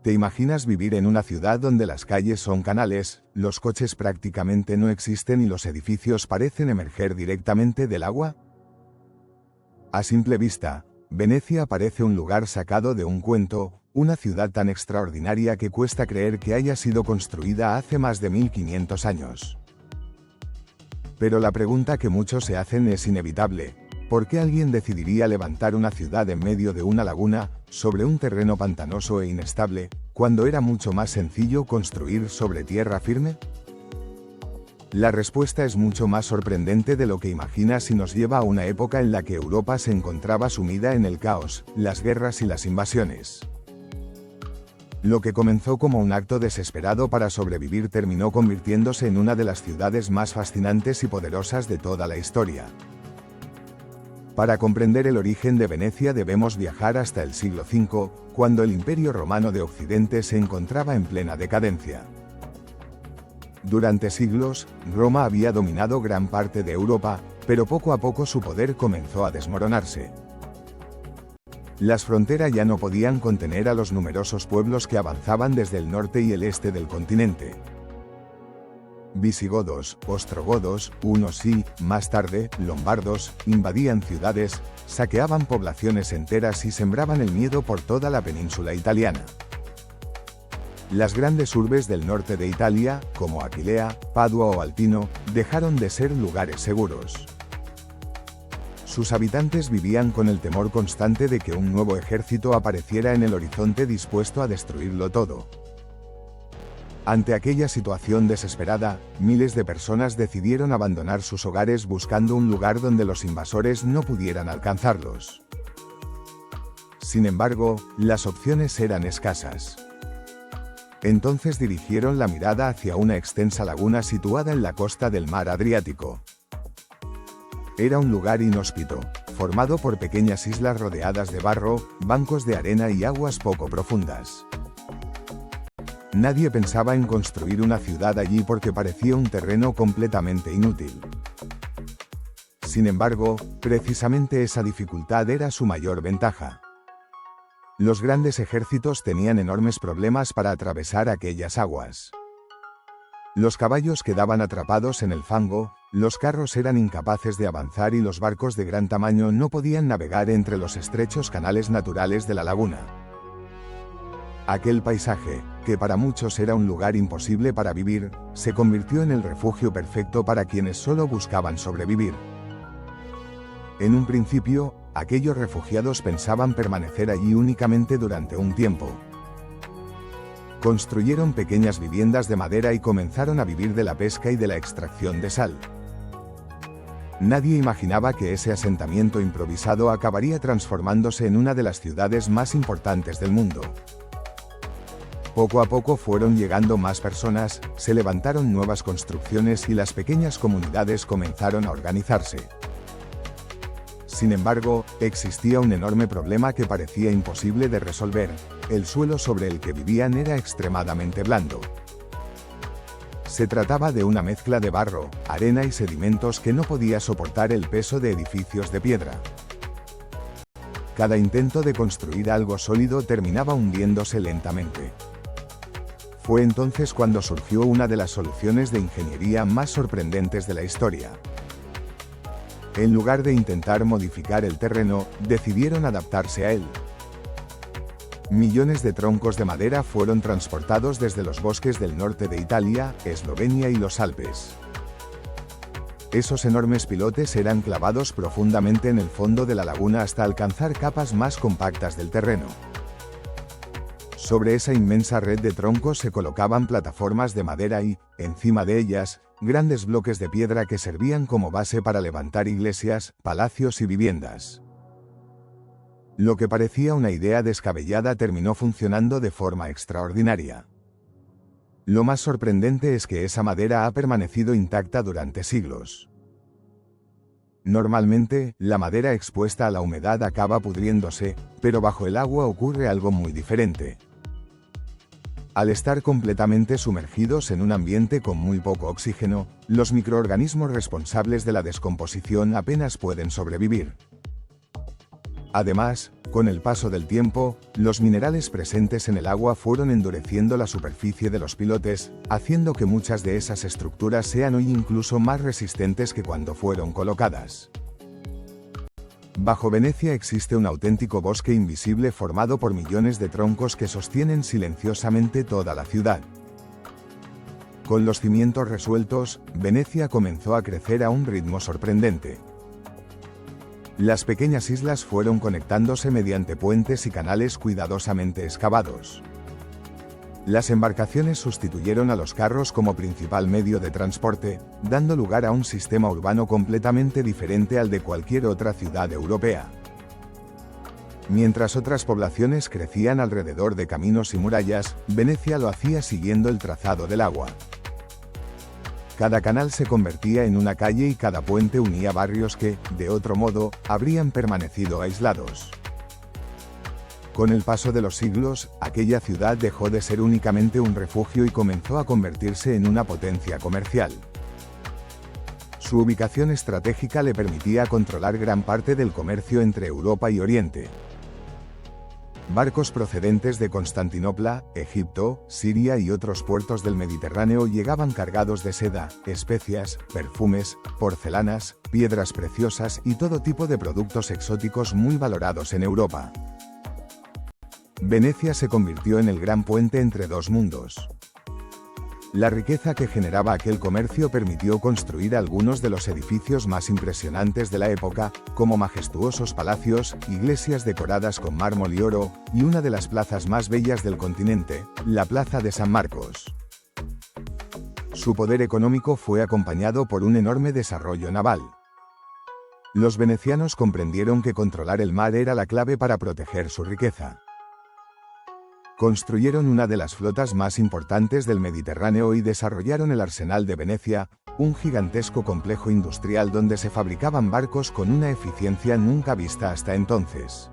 ¿Te imaginas vivir en una ciudad donde las calles son canales, los coches prácticamente no existen y los edificios parecen emerger directamente del agua? A simple vista, Venecia parece un lugar sacado de un cuento, una ciudad tan extraordinaria que cuesta creer que haya sido construida hace más de 1500 años. Pero la pregunta que muchos se hacen es inevitable: ¿por qué alguien decidiría levantar una ciudad en medio de una laguna, sobre un terreno pantanoso e inestable, cuando era mucho más sencillo construir sobre tierra firme? La respuesta es mucho más sorprendente de lo que imaginas y nos lleva a una época en la que Europa se encontraba sumida en el caos, las guerras y las invasiones. Lo que comenzó como un acto desesperado para sobrevivir terminó convirtiéndose en una de las ciudades más fascinantes y poderosas de toda la historia. Para comprender el origen de Venecia debemos viajar hasta el siglo V, cuando el Imperio Romano de Occidente se encontraba en plena decadencia. Durante siglos, Roma había dominado gran parte de Europa, pero poco a poco su poder comenzó a desmoronarse. Las fronteras ya no podían contener a los numerosos pueblos que avanzaban desde el norte y el este del continente. Visigodos, ostrogodos, hunos y, más tarde, lombardos, invadían ciudades, saqueaban poblaciones enteras y sembraban el miedo por toda la península italiana. Las grandes urbes del norte de Italia, como Aquilea, Padua o Altino, dejaron de ser lugares seguros. Sus habitantes vivían con el temor constante de que un nuevo ejército apareciera en el horizonte dispuesto a destruirlo todo. Ante aquella situación desesperada, miles de personas decidieron abandonar sus hogares buscando un lugar donde los invasores no pudieran alcanzarlos. Sin embargo, las opciones eran escasas. Entonces dirigieron la mirada hacia una extensa laguna situada en la costa del mar Adriático. Era un lugar inhóspito, formado por pequeñas islas rodeadas de barro, bancos de arena y aguas poco profundas. Nadie pensaba en construir una ciudad allí porque parecía un terreno completamente inútil. Sin embargo, precisamente esa dificultad era su mayor ventaja. Los grandes ejércitos tenían enormes problemas para atravesar aquellas aguas. Los caballos quedaban atrapados en el fango, los carros eran incapaces de avanzar y los barcos de gran tamaño no podían navegar entre los estrechos canales naturales de la laguna. Aquel paisaje, que para muchos era un lugar imposible para vivir, se convirtió en el refugio perfecto para quienes solo buscaban sobrevivir. En un principio, aquellos refugiados pensaban permanecer allí únicamente durante un tiempo. Construyeron pequeñas viviendas de madera y comenzaron a vivir de la pesca y de la extracción de sal. Nadie imaginaba que ese asentamiento improvisado acabaría transformándose en una de las ciudades más importantes del mundo. Poco a poco fueron llegando más personas, se levantaron nuevas construcciones y las pequeñas comunidades comenzaron a organizarse. Sin embargo, existía un enorme problema que parecía imposible de resolver: el suelo sobre el que vivían era extremadamente blando. Se trataba de una mezcla de barro, arena y sedimentos que no podía soportar el peso de edificios de piedra. Cada intento de construir algo sólido terminaba hundiéndose lentamente. Fue entonces cuando surgió una de las soluciones de ingeniería más sorprendentes de la historia. En lugar de intentar modificar el terreno, decidieron adaptarse a él. Millones de troncos de madera fueron transportados desde los bosques del norte de Italia, Eslovenia y los Alpes. Esos enormes pilotes eran clavados profundamente en el fondo de la laguna hasta alcanzar capas más compactas del terreno. Sobre esa inmensa red de troncos se colocaban plataformas de madera y, encima de ellas, grandes bloques de piedra que servían como base para levantar iglesias, palacios y viviendas. Lo que parecía una idea descabellada terminó funcionando de forma extraordinaria. Lo más sorprendente es que esa madera ha permanecido intacta durante siglos. Normalmente, la madera expuesta a la humedad acaba pudriéndose, pero bajo el agua ocurre algo muy diferente. Al estar completamente sumergidos en un ambiente con muy poco oxígeno, los microorganismos responsables de la descomposición apenas pueden sobrevivir. Además, con el paso del tiempo, los minerales presentes en el agua fueron endureciendo la superficie de los pilotes, haciendo que muchas de esas estructuras sean hoy incluso más resistentes que cuando fueron colocadas. Bajo Venecia existe un auténtico bosque invisible formado por millones de troncos que sostienen silenciosamente toda la ciudad. Con los cimientos resueltos, Venecia comenzó a crecer a un ritmo sorprendente. Las pequeñas islas fueron conectándose mediante puentes y canales cuidadosamente excavados. Las embarcaciones sustituyeron a los carros como principal medio de transporte, dando lugar a un sistema urbano completamente diferente al de cualquier otra ciudad europea. Mientras otras poblaciones crecían alrededor de caminos y murallas, Venecia lo hacía siguiendo el trazado del agua. Cada canal se convertía en una calle y cada puente unía barrios que, de otro modo, habrían permanecido aislados. Con el paso de los siglos, aquella ciudad dejó de ser únicamente un refugio y comenzó a convertirse en una potencia comercial. Su ubicación estratégica le permitía controlar gran parte del comercio entre Europa y Oriente. Barcos procedentes de Constantinopla, Egipto, Siria y otros puertos del Mediterráneo llegaban cargados de seda, especias, perfumes, porcelanas, piedras preciosas y todo tipo de productos exóticos muy valorados en Europa. Venecia se convirtió en el gran puente entre dos mundos. La riqueza que generaba aquel comercio permitió construir algunos de los edificios más impresionantes de la época, como majestuosos palacios, iglesias decoradas con mármol y oro, y una de las plazas más bellas del continente, la Plaza de San Marcos. Su poder económico fue acompañado por un enorme desarrollo naval. Los venecianos comprendieron que controlar el mar era la clave para proteger su riqueza. Construyeron una de las flotas más importantes del Mediterráneo y desarrollaron el Arsenal de Venecia, un gigantesco complejo industrial donde se fabricaban barcos con una eficiencia nunca vista hasta entonces.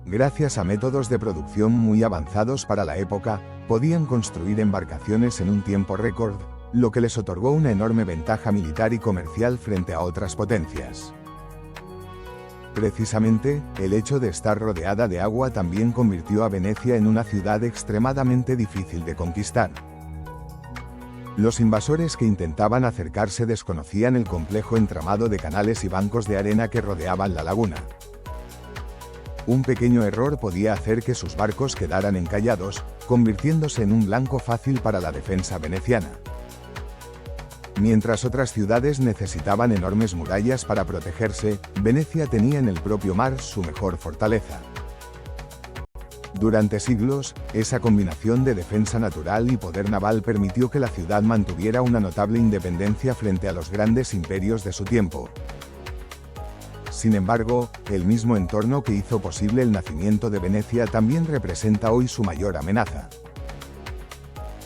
Gracias a métodos de producción muy avanzados para la época, podían construir embarcaciones en un tiempo récord, lo que les otorgó una enorme ventaja militar y comercial frente a otras potencias. Precisamente, el hecho de estar rodeada de agua también convirtió a Venecia en una ciudad extremadamente difícil de conquistar. Los invasores que intentaban acercarse desconocían el complejo entramado de canales y bancos de arena que rodeaban la laguna. Un pequeño error podía hacer que sus barcos quedaran encallados, convirtiéndose en un blanco fácil para la defensa veneciana. Mientras otras ciudades necesitaban enormes murallas para protegerse, Venecia tenía en el propio mar su mejor fortaleza. Durante siglos, esa combinación de defensa natural y poder naval permitió que la ciudad mantuviera una notable independencia frente a los grandes imperios de su tiempo. Sin embargo, el mismo entorno que hizo posible el nacimiento de Venecia también representa hoy su mayor amenaza.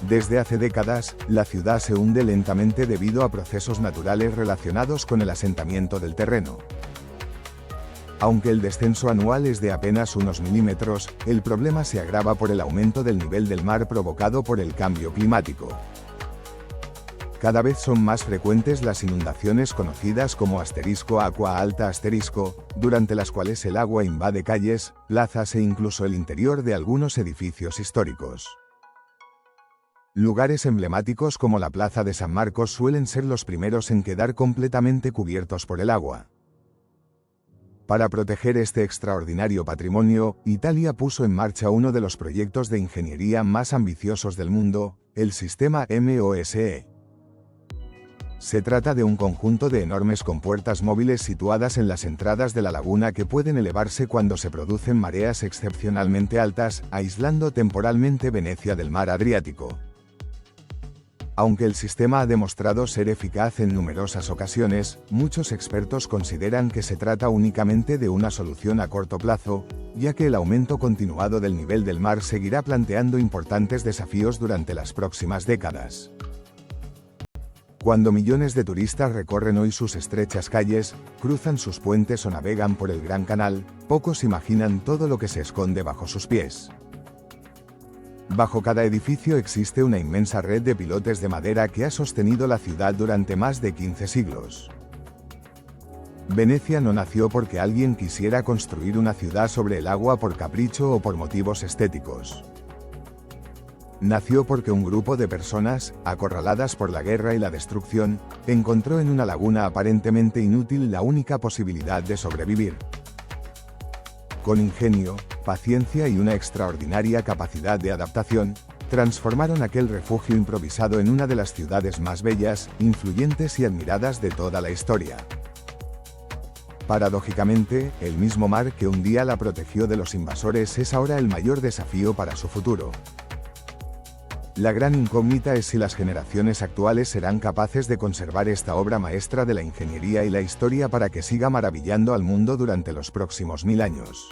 Desde hace décadas, la ciudad se hunde lentamente debido a procesos naturales relacionados con el asentamiento del terreno. Aunque el descenso anual es de apenas unos milímetros, el problema se agrava por el aumento del nivel del mar provocado por el cambio climático. Cada vez son más frecuentes las inundaciones conocidas como *agua alta*, durante las cuales el agua invade calles, plazas e incluso el interior de algunos edificios históricos. Lugares emblemáticos como la Plaza de San Marcos suelen ser los primeros en quedar completamente cubiertos por el agua. Para proteger este extraordinario patrimonio, Italia puso en marcha uno de los proyectos de ingeniería más ambiciosos del mundo, el sistema MOSE. Se trata de un conjunto de enormes compuertas móviles situadas en las entradas de la laguna que pueden elevarse cuando se producen mareas excepcionalmente altas, aislando temporalmente Venecia del mar Adriático. Aunque el sistema ha demostrado ser eficaz en numerosas ocasiones, muchos expertos consideran que se trata únicamente de una solución a corto plazo, ya que el aumento continuado del nivel del mar seguirá planteando importantes desafíos durante las próximas décadas. Cuando millones de turistas recorren hoy sus estrechas calles, cruzan sus puentes o navegan por el Gran Canal, pocos imaginan todo lo que se esconde bajo sus pies. Bajo cada edificio existe una inmensa red de pilotes de madera que ha sostenido la ciudad durante más de 15 siglos. Venecia no nació porque alguien quisiera construir una ciudad sobre el agua por capricho o por motivos estéticos. Nació porque un grupo de personas, acorraladas por la guerra y la destrucción, encontró en una laguna aparentemente inútil la única posibilidad de sobrevivir. Con ingenio, paciencia y una extraordinaria capacidad de adaptación, transformaron aquel refugio improvisado en una de las ciudades más bellas, influyentes y admiradas de toda la historia. Paradójicamente, el mismo mar que un día la protegió de los invasores es ahora el mayor desafío para su futuro. La gran incógnita es si las generaciones actuales serán capaces de conservar esta obra maestra de la ingeniería y la historia para que siga maravillando al mundo durante los próximos 1000 años.